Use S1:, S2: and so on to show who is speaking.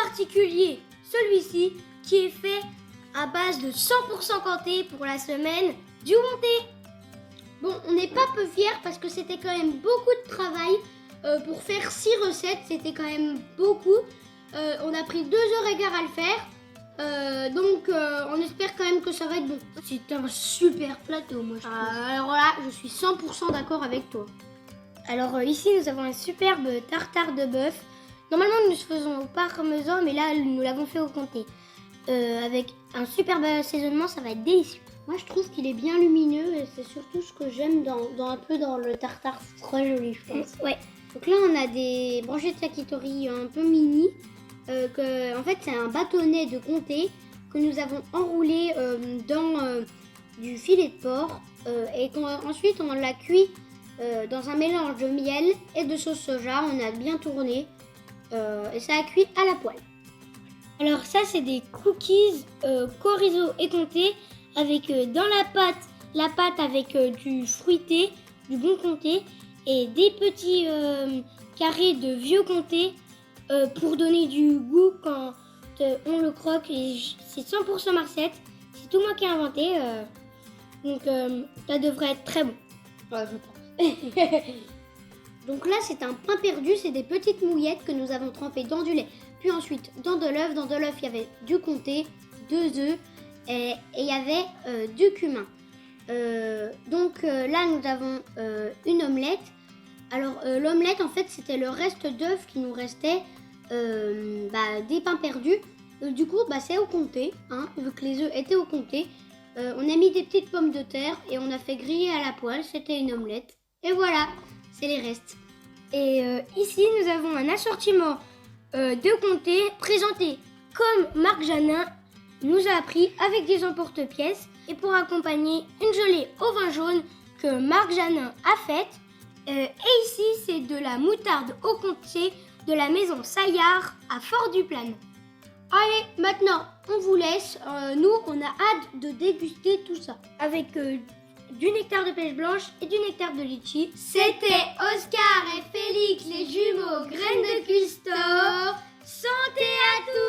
S1: particulier, celui-ci, qui est fait à base de 100% comté pour la semaine du comté. Bon, on n'est pas peu fiers parce que c'était quand même beaucoup de travail. Pour faire 6 recettes, c'était quand même beaucoup. On a pris 2h15 à le faire. Donc on espère quand même que ça va être bon. C'est un super plateau, moi je trouve. Alors là, je suis 100% d'accord avec toi. Alors ici, nous avons un superbe tartare de bœuf. Normalement, nous faisons au parmesan, mais là, nous l'avons fait au comté. Avec un superbe assaisonnement, ça va être délicieux.
S2: Moi, je trouve qu'il est bien lumineux et c'est surtout ce que j'aime dans un peu dans le tartare. C'est très joli, je pense.
S1: Ouais.
S2: Donc là, on a des branchées de sakitori un peu mini. En fait, c'est un bâtonnet de comté que nous avons enroulé dans du filet de porc et ensuite on l'a cuit dans un mélange de miel et de sauce soja. On a bien tourné et ça a cuit à la poêle.
S1: Alors ça, c'est des cookies chorizo et comté avec dans la pâte avec du fruité, du bon comté et des petits carrés de vieux comté pour donner du goût quand on le croque. Et c'est 100% Marcette, c'est tout moi qui ai inventé, donc ça devrait être très bon.
S2: Ouais, je pense. Donc là, c'est un pain perdu, c'est des petites mouillettes que nous avons trempées dans du lait, puis ensuite dans de l'œuf. Dans de l'œuf, il y avait du comté, 2 œufs et il y avait du cumin. Donc là, nous avons une omelette. Alors l'omelette, en fait, c'était le reste d'œuf qui nous restait des pains perdus. Du coup, c'est au comté, hein, vu que les œufs étaient au comté. On a mis des petites pommes de terre et on a fait griller à la poêle. C'était une omelette. Et voilà, c'est les restes.
S1: Et ici, nous avons un assortiment de comté présenté comme Marc Janin nous a appris avec des emporte-pièces et pour accompagner une gelée au vin jaune que Marc Janin a faite. Et ici, c'est de la moutarde au comté de la maison Saillard à Fort-du-Plaine.
S2: Allez, maintenant, on vous laisse. Nous, on a hâte de déguster tout ça.
S1: Avec du nectar de pêche blanche et du nectar de litchi.
S2: C'était Oscar et Félix, les jumeaux graines de Cultor. Santé à tous!